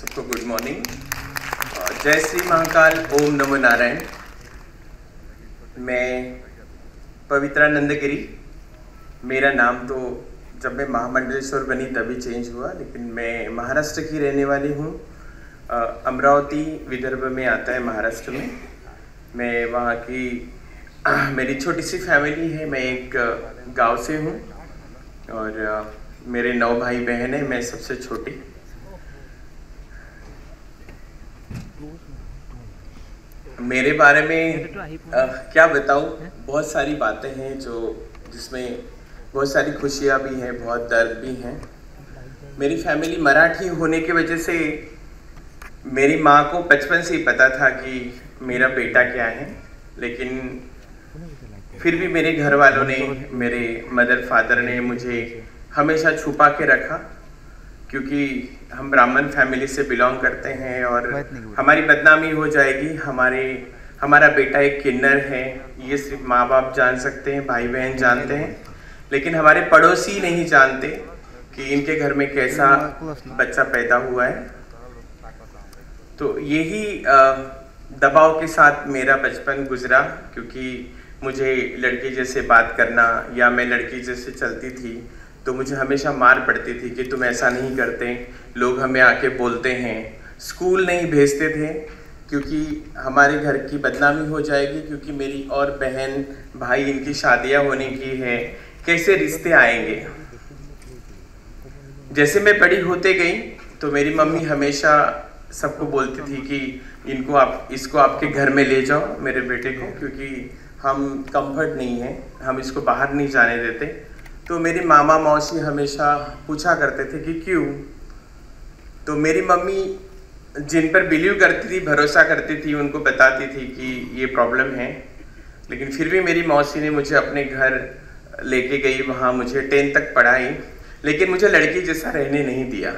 सबको good morning. जय श्री महाकाल, ओम नमो नारायण। मैं पवित्रानंद गिरी, मेरा नाम तो जब मैं महामंडलेश्वर बनी तभी चेंज हुआ, लेकिन मैं महाराष्ट्र की रहने वाली हूँ। अमरावती विदर्भ में आता है महाराष्ट्र में। मैं वहाँ की मेरी छोटी सी फैमिली है। मैं एक गांव से हूँ और मेरे 9 भाई बहन हैं, मैं सबसे छोटी। मेरे बारे में क्या बताऊँ, बहुत सारी बातें हैं जिसमें बहुत सारी खुशियाँ भी हैं, बहुत दर्द भी हैं। मेरी फैमिली मराठी होने की वजह से मेरी माँ को बचपन से ही पता था कि मेरा बेटा क्या है, लेकिन फिर भी मेरे घर वालों ने, मेरे मदर फादर ने मुझे हमेशा छुपा के रखा, क्योंकि हम ब्राह्मण फैमिली से बिलोंग करते हैं और हमारी बदनामी हो जाएगी। हमारा बेटा एक किन्नर है, ये सिर्फ माँ बाप जान सकते हैं, भाई बहन जानते हैं, लेकिन हमारे पड़ोसी नहीं जानते कि इनके घर में कैसा बच्चा पैदा हुआ है। तो यही दबाव के साथ मेरा बचपन गुजरा, क्योंकि मुझे लड़की जैसे बात करना या मैं लड़की जैसे चलती थी तो मुझे हमेशा मार पड़ती थी कि तुम ऐसा नहीं करते, लोग हमें आके बोलते हैं। स्कूल नहीं भेजते थे क्योंकि हमारे घर की बदनामी हो जाएगी, क्योंकि मेरी और बहन भाई इनकी शादियां होने की है, कैसे रिश्ते आएंगे। जैसे मैं बड़ी होते गई तो मेरी मम्मी हमेशा सबको बोलती थी कि इसको आपके घर में ले जाओ, मेरे बेटे को, क्योंकि हम कंफर्ट नहीं है, हम इसको बाहर नहीं जाने देते। तो मेरी मामा मौसी हमेशा पूछा करते थे कि क्यों। तो मेरी मम्मी जिन पर बिलीव करती थी, भरोसा करती थी, उनको बताती थी कि ये प्रॉब्लम है, लेकिन फिर भी मेरी मौसी ने मुझे अपने घर लेके गई, वहाँ मुझे 10 तक पढ़ाई, लेकिन मुझे लड़की जैसा रहने नहीं दिया।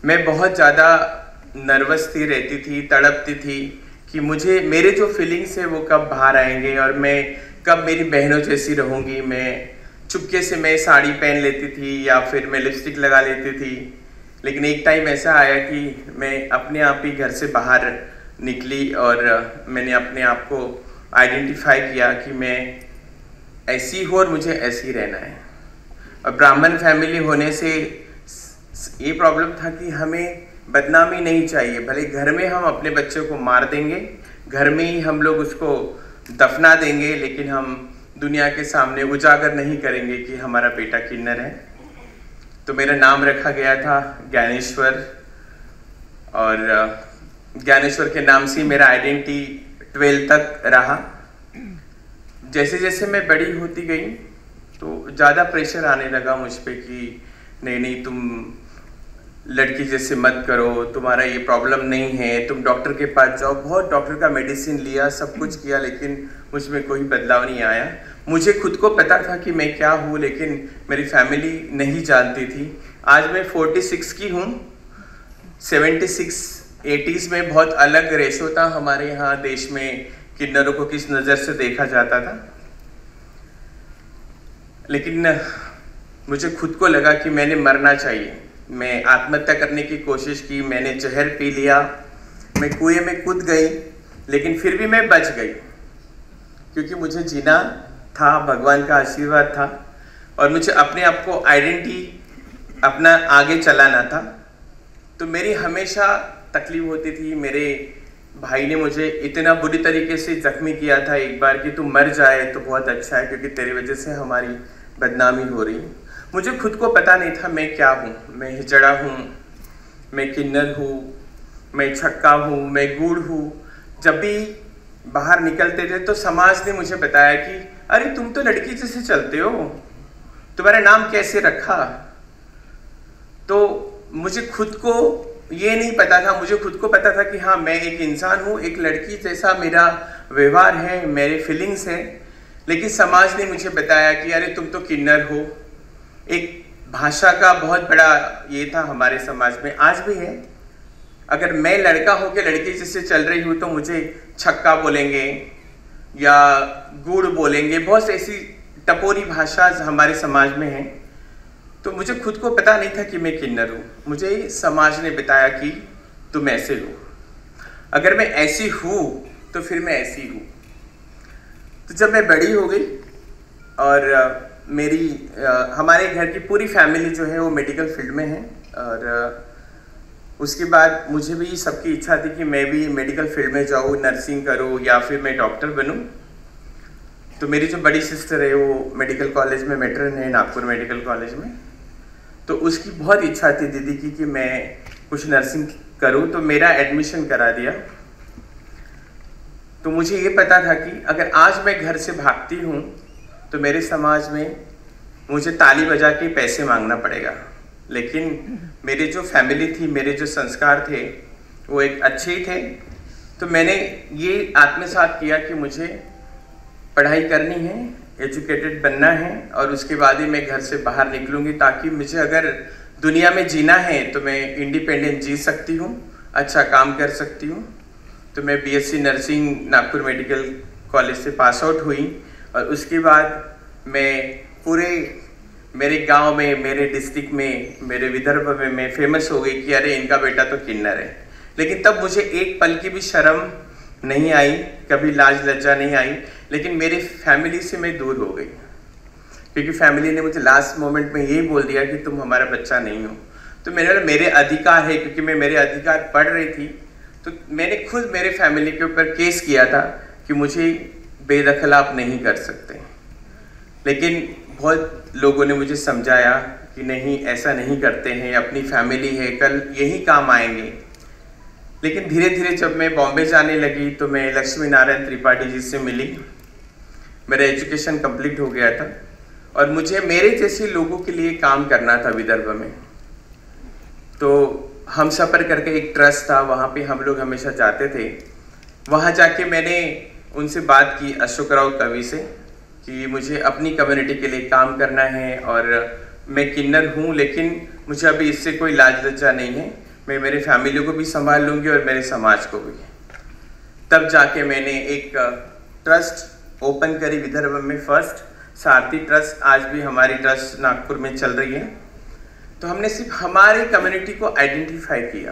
मैं बहुत ज़्यादा नर्वस थी, रहती थी, तड़पती थी कि मेरे जो फीलिंग्स है वो कब बाहर आएंगे और मैं कब मेरी बहनों जैसी रहूँगी। चुपके से मैं साड़ी पहन लेती थी या फिर मैं लिपस्टिक लगा लेती थी, लेकिन एक टाइम ऐसा आया कि मैं अपने आप ही घर से बाहर निकली और मैंने अपने आप को आइडेंटिफाई किया कि मैं ऐसी हूँ और मुझे ऐसे ही रहना है। और ब्राह्मण फैमिली होने से ये प्रॉब्लम था कि हमें बदनामी नहीं चाहिए। भले घर में हम अपने बच्चों को मार देंगे, घर में ही हम लोग उसको दफना देंगे, लेकिन हम दुनिया के सामने उजागर नहीं करेंगे कि हमारा बेटा किन्नर है। तो मेरा नाम रखा गया था ज्ञानेश्वर, और ज्ञानेश्वर के नाम से मेरा आइडेंटिटी 12 तक रहा। जैसे जैसे मैं बड़ी होती गई तो ज़्यादा प्रेशर आने लगा मुझ पे कि नहीं तुम लड़की जैसे मत करो, तुम्हारा ये प्रॉब्लम नहीं है, तुम डॉक्टर के पास जाओ। बहुत डॉक्टर का मेडिसिन लिया, सब कुछ किया, लेकिन मुझ में कोई बदलाव नहीं आया। मुझे खुद को पता था कि मैं क्या हूँ, लेकिन मेरी फैमिली नहीं जानती थी। आज मैं 46 की हूँ। 76 80s में बहुत अलग रेशो था हमारे यहाँ देश में, किन्नरों को किस नज़र से देखा जाता था। लेकिन मुझे खुद को लगा कि मैंने मरना चाहिए। मैं आत्महत्या करने की कोशिश की, मैंने जहर पी लिया, मैं कुएं में कूद गई, लेकिन फिर भी मैं बच गई, क्योंकि मुझे जीना था, भगवान का आशीर्वाद था, और मुझे अपने आप को आइडेंटिटी अपना आगे चलाना था। तो मेरी हमेशा तकलीफ होती थी। मेरे भाई ने मुझे इतना बुरी तरीके से जख्मी किया था एक बार कि तू मर जाए तो बहुत अच्छा है, क्योंकि तेरी वजह से हमारी बदनामी हो रही। मुझे खुद को पता नहीं था मैं क्या हूँ। मैं हिजड़ा हूँ, मैं किन्नर हूँ, मैं छक्का हूँ, मैं गूढ़ हूँ। जब भी बाहर निकलते थे तो समाज ने मुझे बताया कि अरे तुम तो लड़की जैसे चलते हो, तुम्हारा नाम कैसे रखा। तो मुझे खुद को ये नहीं पता था, मुझे खुद को पता था कि हाँ मैं एक इंसान हूँ, एक लड़की जैसा मेरा व्यवहार है, मेरे फीलिंग्स हैं, लेकिन समाज ने मुझे बताया कि अरे तुम तो किन्नर हो। एक भाषा का बहुत बड़ा ये था हमारे समाज में, आज भी है। अगर मैं लड़का होकर लड़की जैसे चल रही हूँ तो मुझे छक्का बोलेंगे या गूढ़ बोलेंगे, बहुत ऐसी टपोरी भाषा हमारे समाज में है। तो मुझे खुद को पता नहीं था कि मैं किन्नर हूँ। मुझे समाज ने बताया कि तुम ऐसे हो, अगर मैं ऐसी हूँ तो फिर मैं ऐसी हूँ। तो जब मैं बड़ी हो गई और हमारे घर की पूरी फैमिली जो है वो मेडिकल फील्ड में है, और उसके बाद मुझे भी सबकी इच्छा थी कि मैं भी मेडिकल फील्ड में जाऊँ, नर्सिंग करूँ या फिर मैं डॉक्टर बनूँ। तो मेरी जो बड़ी सिस्टर है वो मेडिकल कॉलेज में मेट्रन है, नागपुर मेडिकल कॉलेज में। तो उसकी बहुत इच्छा थी दीदी की कि मैं कुछ नर्सिंग करूँ, तो मेरा एडमिशन करा दिया। तो मुझे ये पता था कि अगर आज मैं घर से भागती हूँ तो मेरे समाज में मुझे ताली बजा के पैसे मांगना पड़ेगा, लेकिन मेरे जो फैमिली थी, मेरे जो संस्कार थे वो एक अच्छे ही थे। तो मैंने ये आत्मसात किया कि मुझे पढ़ाई करनी है, एजुकेटेड बनना है, और उसके बाद ही मैं घर से बाहर निकलूँगी, ताकि मुझे अगर दुनिया में जीना है तो मैं इंडिपेंडेंट जी सकती हूँ, अच्छा काम कर सकती हूँ। तो मैं BSc nursing Nagpur medical college से पास आउट हुई, और उसके बाद मैं पूरे मेरे गांव में, मेरे डिस्ट्रिक्ट में, मेरे विदर्भ में मैं फेमस हो गई कि अरे इनका बेटा तो किन्नर है। लेकिन तब मुझे एक पल की भी शर्म नहीं आई, कभी लाज लज्जा नहीं आई, लेकिन मेरे फैमिली से मैं दूर हो गई, क्योंकि फैमिली ने मुझे लास्ट मोमेंट में यही बोल दिया कि तुम हमारा बच्चा नहीं हो। तो मेरे अधिकार है, क्योंकि मैं मेरे अधिकार पढ़ रही थी। तो मैंने खुद मेरे फैमिली के ऊपर केस किया था कि मुझे बेदखल आप नहीं कर सकते, लेकिन बहुत लोगों ने मुझे समझाया कि नहीं, ऐसा नहीं करते हैं, अपनी फैमिली है, कल यही काम आएंगे। लेकिन धीरे धीरे जब मैं बॉम्बे जाने लगी तो मैं लक्ष्मी नारायण त्रिपाठी जी से मिली। मेरा एजुकेशन कंप्लीट हो गया था और मुझे मेरे जैसे लोगों के लिए काम करना था विदर्भ में। तो हम सफ़र करके एक ट्रस्ट था, वहाँ पे हम लोग हमेशा जाते थे। वहाँ जाके मैंने उनसे बात की, अशोक राव कवि से, कि मुझे अपनी कम्युनिटी के लिए काम करना है और मैं किन्नर हूँ, लेकिन मुझे अभी इससे कोई लाज लज्जा नहीं है, मैं मेरे फैमिली को भी संभाल लूँगी और मेरे समाज को भी। तब जाके मैंने एक ट्रस्ट ओपन करी विदर्भ में, फर्स्ट सारथी ट्रस्ट। आज भी हमारी ट्रस्ट नागपुर में चल रही है। तो हमने सिर्फ हमारी कम्युनिटी को आइडेंटिफाई किया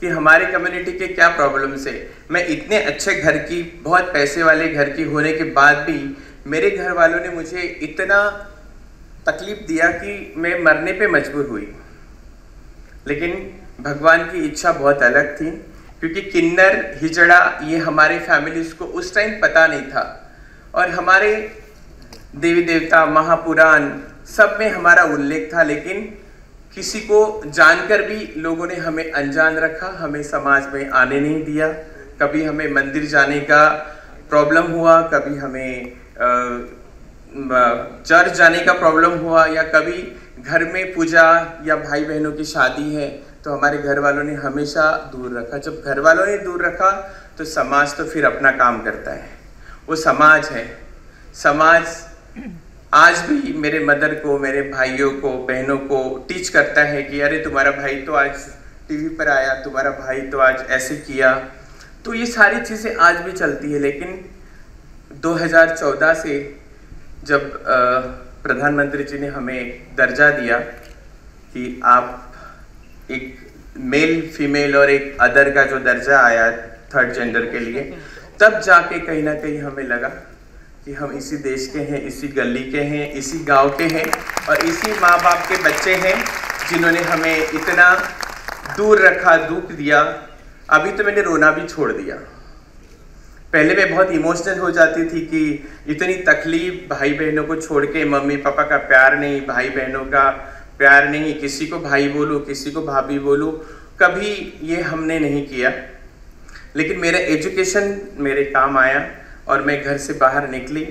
कि हमारे कम्युनिटी के क्या प्रॉब्लम्स है। मैं इतने अच्छे घर की, बहुत पैसे वाले घर की होने के बाद भी मेरे घर वालों ने मुझे इतना तकलीफ दिया कि मैं मरने पे मजबूर हुई। लेकिन भगवान की इच्छा बहुत अलग थी, क्योंकि किन्नर हिजड़ा ये हमारे फैमिलीज को उस टाइम पता नहीं था, और हमारे देवी देवता, महापुराण सब में हमारा उल्लेख था, लेकिन किसी को जानकर भी लोगों ने हमें अनजान रखा, हमें समाज में आने नहीं दिया। कभी हमें मंदिर जाने का प्रॉब्लम हुआ, कभी हमें चर्च जाने का प्रॉब्लम हुआ, या कभी घर में पूजा या भाई बहनों की शादी है तो हमारे घर वालों ने हमेशा दूर रखा। जब घर वालों ने दूर रखा तो समाज तो फिर अपना काम करता है, वो समाज है। समाज आज भी मेरे मदर को, मेरे भाइयों को, बहनों को टीच करता है कि अरे तुम्हारा भाई तो आज टीवी पर आया, तुम्हारा भाई तो आज ऐसे किया। तो ये सारी चीज़ें आज भी चलती है। लेकिन 2014 से जब प्रधानमंत्री जी ने हमें दर्जा दिया कि आप एक मेल, फीमेल और एक अदर का जो दर्जा आया थर्ड जेंडर के लिए, तब जाके कहीं ना कहीं हमें लगा कि हम इसी देश के हैं, इसी गली के हैं, इसी गांव के हैं, और इसी माँ बाप के बच्चे हैं जिन्होंने हमें इतना दूर रखा, दुख दिया। अभी तो मैंने रोना भी छोड़ दिया। पहले मैं बहुत इमोशनल हो जाती थी कि इतनी तकलीफ, भाई बहनों को छोड़ के, मम्मी पापा का प्यार नहीं, भाई बहनों का प्यार नहीं, किसी को भाई बोलूँ, किसी को भाभी बोलूँ, कभी ये हमने नहीं किया। लेकिन मेरा एजुकेशन मेरे काम आया और मैं घर से बाहर निकली।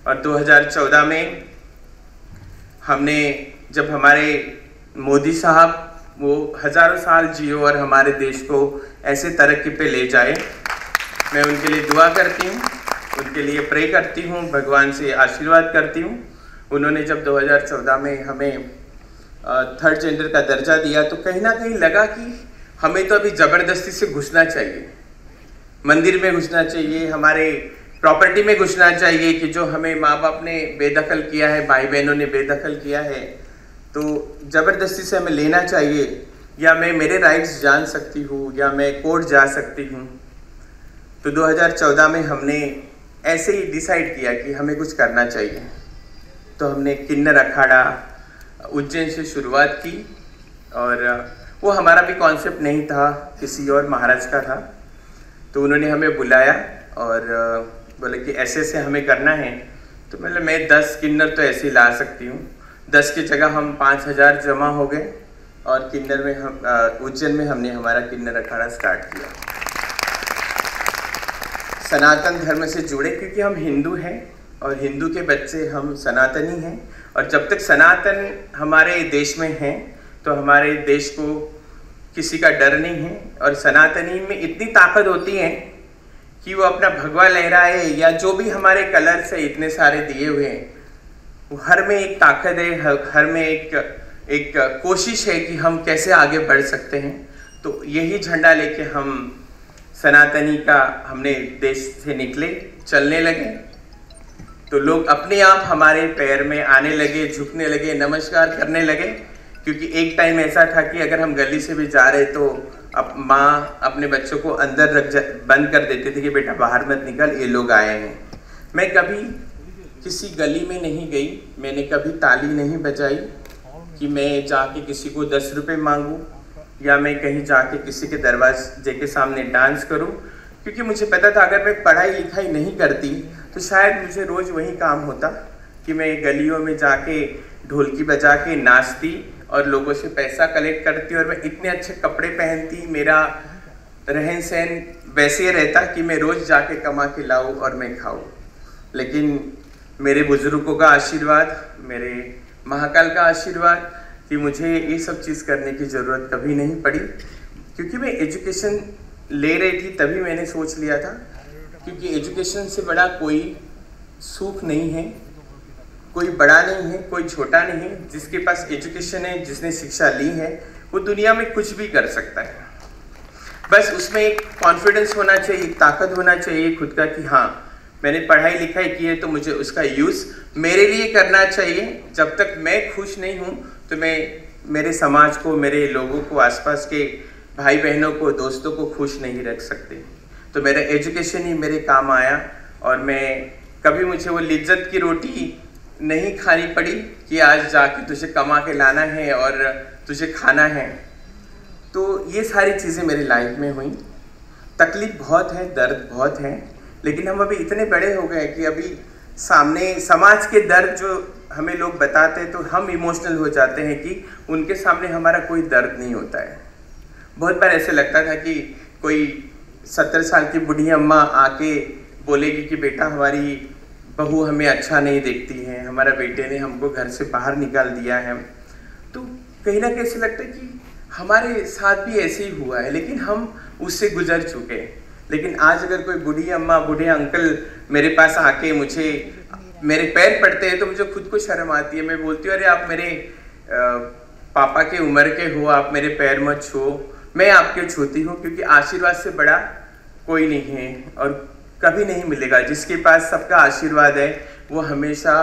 और 2014 में हमने, जब हमारे मोदी साहब वो हज़ारों साल जियो और हमारे देश को ऐसे तरक्की पे ले जाए, मैं उनके लिए दुआ करती हूँ, उनके लिए प्रे करती हूँ, भगवान से आशीर्वाद करती हूँ। उन्होंने जब 2014 में हमें थर्ड जेंडर का दर्जा दिया तो कहीं ना कहीं लगा कि हमें तो अभी ज़बरदस्ती से घुसना चाहिए, मंदिर में घुसना चाहिए, हमारे प्रॉपर्टी में घुसना चाहिए, कि जो हमें माँ बाप ने बेदखल किया है, भाई बहनों ने बेदखल किया है, तो ज़बरदस्ती से हमें लेना चाहिए, या मैं मेरे राइट्स जान सकती हूँ, या मैं कोर्ट जा सकती हूँ। तो 2014 में हमने ऐसे ही डिसाइड किया कि हमें कुछ करना चाहिए। तो हमने किन्नर अखाड़ा उज्जैन से शुरुआत की, और वो हमारा भी कॉन्सेप्ट नहीं था, किसी और महाराज का था। तो उन्होंने हमें बुलाया और बोले कि ऐसे ऐसे हमें करना है। तो मैं 10 किन्नर तो ऐसे ही ला सकती हूँ। 10 की जगह हम 5000 जमा हो गए, और किन्नर में हम उज्जैन में हमने हमारा किन्नर अखाड़ा स्टार्ट किया। सनातन धर्म से जुड़े, क्योंकि हम हिंदू हैं और हिंदू के बच्चे हम सनातनी हैं, और जब तक सनातन हमारे देश में हैं तो हमारे देश को किसी का डर नहीं है। और सनातनी में इतनी ताकत होती है कि वो अपना भगवा लहराए, या जो भी हमारे कलर्स है इतने सारे दिए हुए हैं, वो हर में एक ताकत है, हर में एक कोशिश है कि हम कैसे आगे बढ़ सकते हैं। तो यही झंडा लेके हम सनातनी का हमने देश से निकले, चलने लगे। तो लोग अपने आप हमारे पैर में आने लगे, झुकने लगे, नमस्कार करने लगे। क्योंकि एक टाइम ऐसा था कि अगर हम गली से भी जा रहे तो अब माँ अपने बच्चों को अंदर बंद कर देते थे कि बेटा बाहर मत निकल, ये लोग आए हैं। मैं कभी किसी गली में नहीं गई, मैंने कभी ताली नहीं बजाई कि मैं जाके किसी को 10 रुपये मांगूं, या मैं कहीं जाके किसी के दरवाजे के सामने डांस करूं। क्योंकि मुझे पता था अगर मैं पढ़ाई लिखाई नहीं करती तो शायद मुझे रोज़ वही काम होता कि मैं गलियों में जाके ढोलकी बजा के नाचती और लोगों से पैसा कलेक्ट करती, और मैं इतने अच्छे कपड़े पहनती, मेरा रहन सहन वैसे रहता कि मैं रोज़ जाके कमा के लाऊं और मैं खाऊं। लेकिन मेरे बुजुर्गों का आशीर्वाद, मेरे महाकाल का आशीर्वाद कि मुझे ये सब चीज़ करने की ज़रूरत कभी नहीं पड़ी। क्योंकि मैं एजुकेशन ले रही थी तभी मैंने सोच लिया था, क्योंकि एजुकेशन से बड़ा कोई सुख नहीं है, कोई बड़ा नहीं है, कोई छोटा नहीं है। जिसके पास एजुकेशन है, जिसने शिक्षा ली है, वो दुनिया में कुछ भी कर सकता है। बस उसमें एक कॉन्फिडेंस होना चाहिए, एक ताकत होना चाहिए खुद का कि हाँ मैंने पढ़ाई लिखाई की है तो मुझे उसका यूज़ मेरे लिए करना चाहिए। जब तक मैं खुश नहीं हूँ तो मैं मेरे समाज को, मेरे लोगों को, आसपास के भाई बहनों को, दोस्तों को खुश नहीं रख सकते। तो मेरा एजुकेशन ही मेरे काम आया, और मैं कभी मुझे वो लिज्जत की रोटी नहीं खानी पड़ी कि आज जाके तुझे कमा के लाना है और तुझे खाना है। तो ये सारी चीज़ें मेरी लाइफ में हुई। तकलीफ बहुत है, दर्द बहुत है, लेकिन हम अभी इतने बड़े हो गए कि अभी सामने समाज के दर्द जो हमें लोग बताते हैं तो हम इमोशनल हो जाते हैं कि उनके सामने हमारा कोई दर्द नहीं होता है। बहुत बार ऐसे लगता था कि कोई 70 साल की बूढ़ी अम्मा आके बोलेगी कि बेटा हमारी बहू हमें अच्छा नहीं देखती है, हमारा बेटे ने हमको घर से बाहर निकाल दिया है। तो कहीं ना कहीं ऐसे लगता है कि हमारे साथ भी ऐसे ही हुआ है, लेकिन हम उससे गुजर चुके हैं। लेकिन आज अगर कोई बूढ़ी अम्मा, बूढ़े अंकल मेरे पास आके मुझे मेरे पैर पड़ते हैं तो मुझे खुद को शर्म आती है। मैं बोलती हूँ अरे आप मेरे पापा के उम्र के हो, आप मेरे पैर मत छुओ। मैं आपके छूती हूँ, क्योंकि आशीर्वाद से बड़ा कोई नहीं है और कभी नहीं मिलेगा। जिसके पास सबका आशीर्वाद है वो हमेशा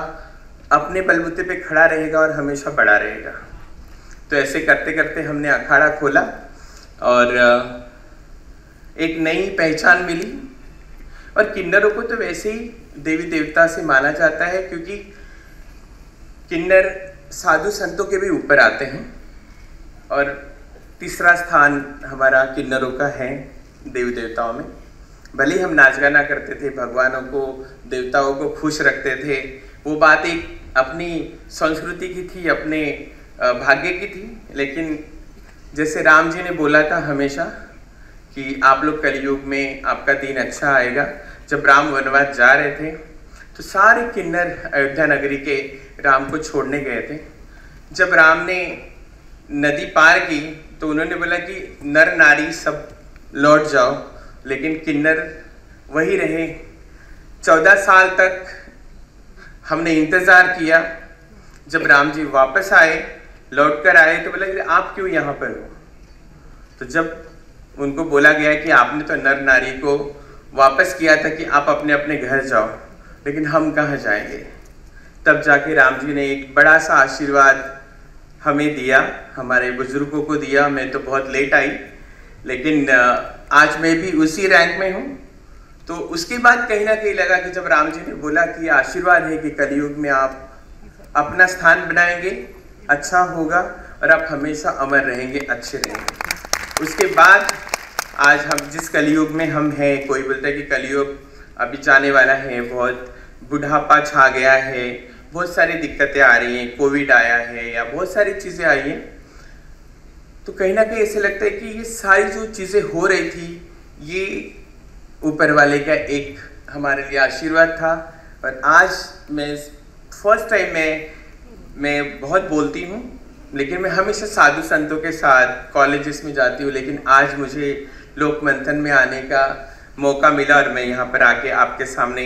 अपने बलबूते पे खड़ा रहेगा और हमेशा बड़ा रहेगा। तो ऐसे करते करते हमने अखाड़ा खोला और एक नई पहचान मिली। और किन्नरों को तो वैसे ही देवी देवता से माना जाता है, क्योंकि किन्नर साधु संतों के भी ऊपर आते हैं। और तीसरा स्थान हमारा किन्नरों का है देवी देवताओं में। भले ही हम नाच गाना करते थे, भगवानों को, देवताओं को खुश रखते थे, वो बात एक अपनी संस्कृति की थी, अपने भाग्य की थी। लेकिन जैसे राम जी ने बोला था हमेशा कि आप लोग कलयुग में आपका दिन अच्छा आएगा। जब राम वनवास जा रहे थे तो सारे किन्नर अयोध्या नगरी के राम को छोड़ने गए थे। जब राम ने नदी पार की तो उन्होंने बोला कि नर नारी सब लौट जाओ, लेकिन किन्नर वही रहे। 14 साल तक हमने इंतज़ार किया। जब राम जी वापस आए, लौट कर आए, तो बोला कि आप क्यों यहाँ पर हो? तो जब उनको बोला गया कि आपने तो नर नारी को वापस किया था कि आप अपने अपने घर जाओ, लेकिन हम कहाँ जाएंगे? तब जाके राम जी ने एक बड़ा सा आशीर्वाद हमें दिया, हमारे बुजुर्गों को दिया। मैं तो बहुत लेट आई, लेकिन आज मैं भी उसी रैंक में हूँ। तो उसके बाद कहीं ना कहीं लगा कि जब राम जी ने बोला कि आशीर्वाद है कि कलयुग में आप अपना स्थान बनाएंगे, अच्छा होगा और आप हमेशा अमर रहेंगे, अच्छे रहेंगे। उसके बाद आज हम जिस कलयुग में हम हैं, कोई बोलता है कि कलयुग अभी जाने वाला है, बहुत बुढ़ापा छा गया है, बहुत सारी दिक्कतें आ रही हैं, कोविड आया है या बहुत सारी चीज़ें आई हैं, तो कहीं ना कहीं ऐसे लगता है कि ये सारी जो चीज़ें हो रही थी, ये ऊपर वाले का एक हमारे लिए आशीर्वाद था। और आज मैं फर्स्ट टाइम मैं बहुत बोलती हूँ, लेकिन मैं हमेशा साधु संतों के साथ कॉलेजेस में जाती हूँ, लेकिन आज मुझे लोक मंथन में आने का मौका मिला और मैं यहाँ पर आके आपके सामने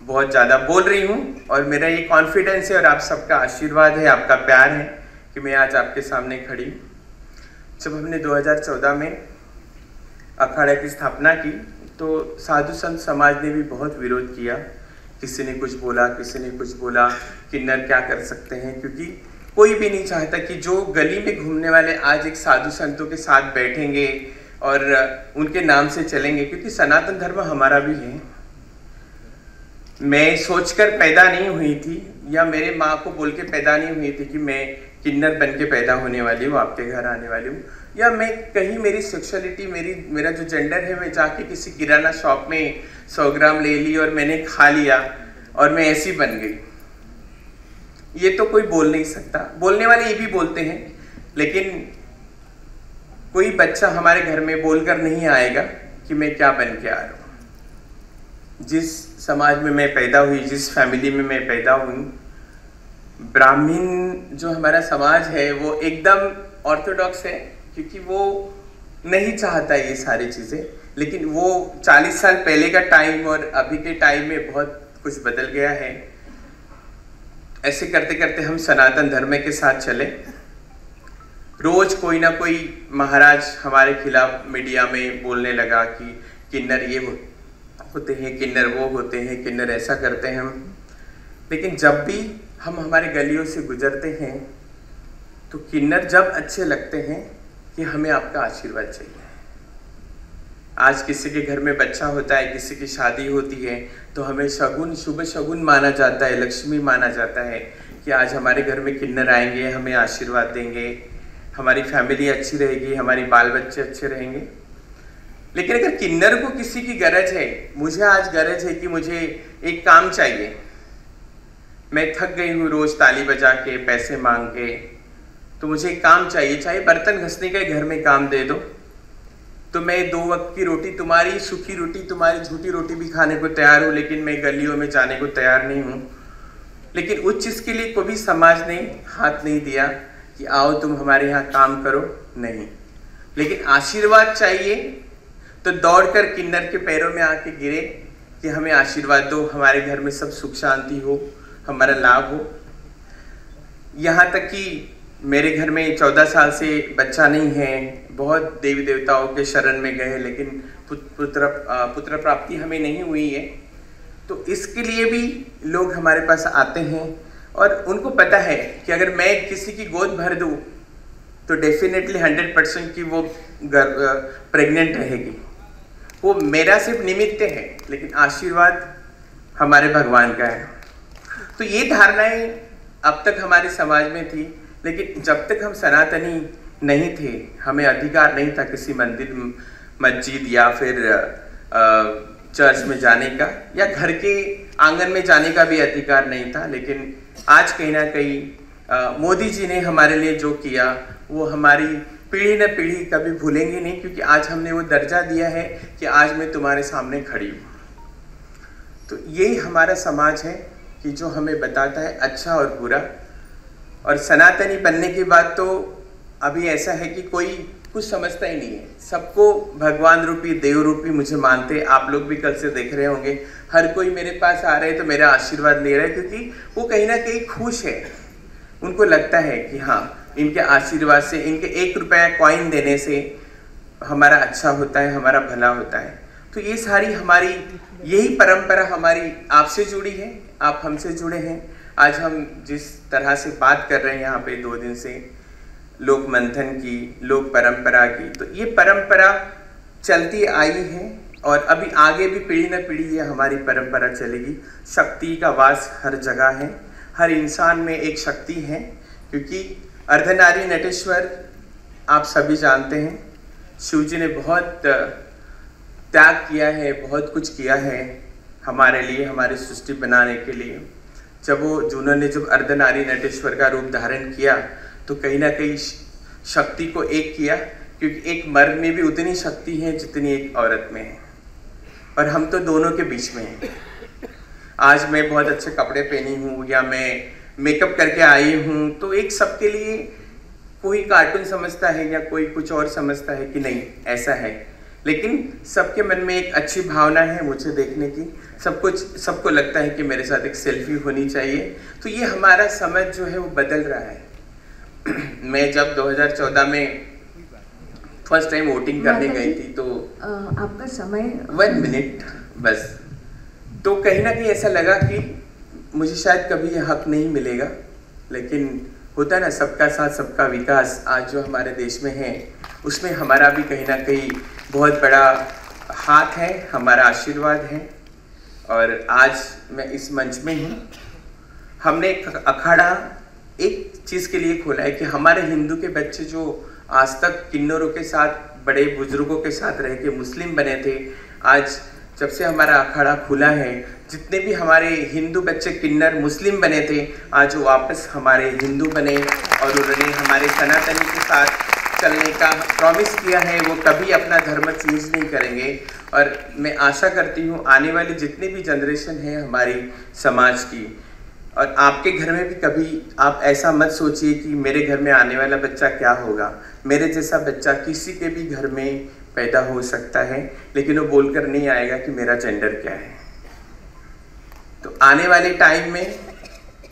बहुत ज़्यादा बोल रही हूँ। और मेरा ये कॉन्फिडेंस है और आप सबका आशीर्वाद है, आपका प्यार है कि मैं आज आपके सामने खड़ी हूँ। जब हमने 2014 में अखाड़ा की स्थापना की तो साधु संत समाज ने भी बहुत विरोध किया। किसी ने कुछ बोला, किसी ने कुछ बोला, किन्नर क्या कर सकते हैं, क्योंकि कोई भी नहीं चाहता कि जो गली में घूमने वाले आज एक साधु संतों के साथ बैठेंगे और उनके नाम से चलेंगे, क्योंकि सनातन धर्म हमारा भी है। मैं सोचकर पैदा नहीं हुई थी या मेरे माँ को बोल के पैदा नहीं हुई थी कि मैं किन्नर बन के पैदा होने वाली हूँ, आपके घर आने वाली हूँ, या मैं कहीं मेरी सेक्सुअलिटी, मेरा जो जेंडर है, मैं जाके किसी किराना शॉप में 100 ग्राम ले ली और मैंने खा लिया और मैं ऐसी बन गई। ये तो कोई बोल नहीं सकता। बोलने वाले ये भी बोलते हैं, लेकिन कोई बच्चा हमारे घर में बोलकर नहीं आएगा कि मैं क्या बन के आ रहा हूँ। जिस समाज में मैं पैदा हुई, जिस फैमिली में मैं पैदा हुई, ब्राह्मण जो हमारा समाज है वो एकदम ऑर्थोडॉक्स है, क्योंकि वो नहीं चाहता ये सारी चीज़ें। लेकिन वो 40 साल पहले का टाइम और अभी के टाइम में बहुत कुछ बदल गया है। ऐसे करते करते हम सनातन धर्म के साथ चले। रोज कोई ना कोई महाराज हमारे खिलाफ मीडिया में बोलने लगा कि किन्नर ये होते हैं, किन्नर वो होते हैं, किन्नर ऐसा करते हैं। लेकिन जब भी हम हमारे गलियों से गुजरते हैं तो किन्नर जब अच्छे लगते हैं कि हमें आपका आशीर्वाद चाहिए। आज किसी के घर में बच्चा होता है, किसी की शादी होती है, तो हमें शगुन, शुभ शगुन माना जाता है, लक्ष्मी माना जाता है कि आज हमारे घर में किन्नर आएंगे, हमें आशीर्वाद देंगे, हमारी फैमिली अच्छी रहेगी, हमारी बाल बच्चे अच्छे रहेंगे। लेकिन अगर किन्नर को किसी की गरज है, मुझे आज गरज है कि मुझे एक काम चाहिए, मैं थक गई हूँ रोज ताली बजा के, पैसे मांग के, तो मुझे एक काम चाहिए, चाहे बर्तन घसने का घर में काम दे दो, तो मैं 2 वक्त की रोटी, तुम्हारी सूखी रोटी, तुम्हारी झूठी रोटी भी खाने को तैयार हूँ, लेकिन मैं गलियों में जाने को तैयार नहीं हूँ। लेकिन उस चीज़ के लिए कभी समाज ने हाथ नहीं दिया कि आओ तुम हमारे यहाँ काम करो, नहीं। लेकिन आशीर्वाद चाहिए तो दौड़कर किन्नर के पैरों में आके गिरे कि हमें आशीर्वाद दो, हमारे घर में सब सुख शांति हो, हमारा लाभ हो। यहाँ तक कि मेरे घर में 14 साल से बच्चा नहीं है, बहुत देवी देवताओं के शरण में गए, लेकिन पुत्र प्राप्ति हमें नहीं हुई है। तो इसके लिए भी लोग हमारे पास आते हैं और उनको पता है कि अगर मैं किसी की गोद भर दूँ तो डेफिनेटली 100% की वो प्रेग्नेंट रहेगी। वो मेरा सिर्फ निमित्त है, लेकिन आशीर्वाद हमारे भगवान का है। तो ये धारणाएं अब तक हमारे समाज में थी, लेकिन जब तक हम सनातनी नहीं थे, हमें अधिकार नहीं था किसी मंदिर, मस्जिद या फिर चर्च में जाने का, या घर के आंगन में जाने का भी अधिकार नहीं था। लेकिन आज कहीं ना कहीं मोदी जी ने हमारे लिए जो किया वो हमारी पीढ़ी न पीढ़ी कभी भूलेंगे नहीं, क्योंकि आज हमने वो दर्जा दिया है कि आज मैं तुम्हारे सामने खड़ी हूँ। तो यही हमारा समाज है कि जो हमें बताता है अच्छा और बुरा। और सनातनी बनने के बाद तो अभी ऐसा है कि कोई कुछ समझता ही नहीं है, सबको भगवान रूपी, देव रूपी मुझे मानते। आप लोग भी कल से देख रहे होंगे, हर कोई मेरे पास आ रहे हैं तो मेरा आशीर्वाद ले रहा है, क्योंकि वो कहीं ना कहीं खुश है। उनको लगता है कि हाँ, इनके आशीर्वाद से, इनके 1 रुपया कॉइन देने से हमारा अच्छा होता है, हमारा भला होता है। तो ये सारी हमारी यही परंपरा हमारी आपसे जुड़ी है, आप हमसे जुड़े हैं। आज हम जिस तरह से बात कर रहे हैं यहाँ पे 2 दिन से, लोक मंथन की, लोक परंपरा की। तो ये परंपरा चलती आई है और अभी आगे भी पीढ़ी न पीढ़ी ये हमारी परंपरा चलेगी। शक्ति का वास हर जगह है, हर इंसान में एक शक्ति है, क्योंकि अर्धनारी नटेश्वर आप सभी जानते हैं, शिव जी ने बहुत त्याग किया है, बहुत कुछ किया है हमारे लिए, हमारी सृष्टि बनाने के लिए। उन्होंने जब अर्धनारी नटेश्वर का रूप धारण किया तो कहीं ना कहीं शक्ति को एक किया, क्योंकि एक मर्द में भी उतनी शक्ति है जितनी एक औरत में है, और हम तो दोनों के बीच में हैं। आज मैं बहुत अच्छे कपड़े पहनी हूँ या मैं मेकअप करके आई हूँ, तो एक सबके लिए कोई कार्टून समझता है या कोई कुछ और समझता है कि नहीं ऐसा है, लेकिन सबके मन में एक अच्छी भावना है मुझे देखने की। सबको लगता है कि मेरे साथ एक सेल्फी होनी चाहिए। तो ये हमारा समझ जो है वो बदल रहा है। मैं जब 2014 में फर्स्ट टाइम वोटिंग करने गई थी तो आपका समय 1 मिनट बस, तो कहीं ना कहीं ऐसा लगा कि मुझे शायद कभी ये हक नहीं मिलेगा, लेकिन होता ना सबका साथ सबका विकास। आज जो हमारे देश में है उसमें हमारा भी कहीं ना कहीं बहुत बड़ा हाथ है, हमारा आशीर्वाद है। और आज मैं इस मंच में हूँ। हमने एक अखाड़ा एक चीज़ के लिए खोला है कि हमारे हिंदू के बच्चे जो आज तक किन्नरों के साथ, बड़े बुजुर्गों के साथ रह के मुस्लिम बने थे, आज जब से हमारा अखाड़ा खुला है, जितने भी हमारे हिंदू बच्चे किन्नर मुस्लिम बने थे, आज वो वापस हमारे हिंदू बने और उन्होंने हमारे सनातनी के साथ चलने का प्रॉमिस किया है। वो कभी अपना धर्म चेंज नहीं करेंगे। और मैं आशा करती हूँ आने वाली जितनी भी जनरेशन है हमारी समाज की, और आपके घर में भी कभी आप ऐसा मत सोचिए कि मेरे घर में आने वाला बच्चा क्या होगा। मेरे जैसा बच्चा किसी के भी घर में पैदा हो सकता है, लेकिन वो बोलकर नहीं आएगा कि मेरा जेंडर क्या है। तो आने वाले टाइम में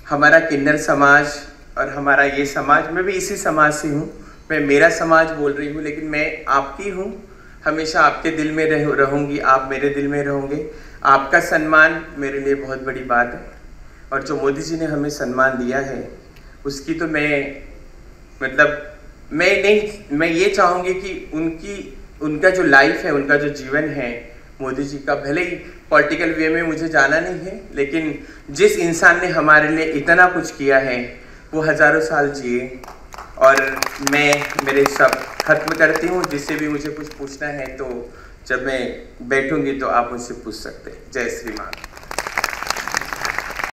हमारा किन्नर समाज और हमारा ये समाज, मैं भी इसी समाज से हूँ, मैं मेरा समाज बोल रही हूँ, लेकिन मैं आपकी हूँ, हमेशा आपके दिल में रहूँगी, आप मेरे दिल में रहोगे। आपका सम्मान मेरे लिए बहुत बड़ी बात है, और जो मोदी जी ने हमें सम्मान दिया है उसकी तो मैं ये चाहूँगी कि उनका जो लाइफ है, उनका जो जीवन है मोदी जी का, भले ही पॉलिटिकल वे में मुझे जाना नहीं है, लेकिन जिस इंसान ने हमारे लिए इतना कुछ किया है वो हज़ारों साल जिए। और मैं मेरे शब्द खत्म करती हूँ। जिससे भी मुझे कुछ पूछना है तो जब मैं बैठूंगी तो आप मुझसे पूछ सकते हैं। जय श्री मान।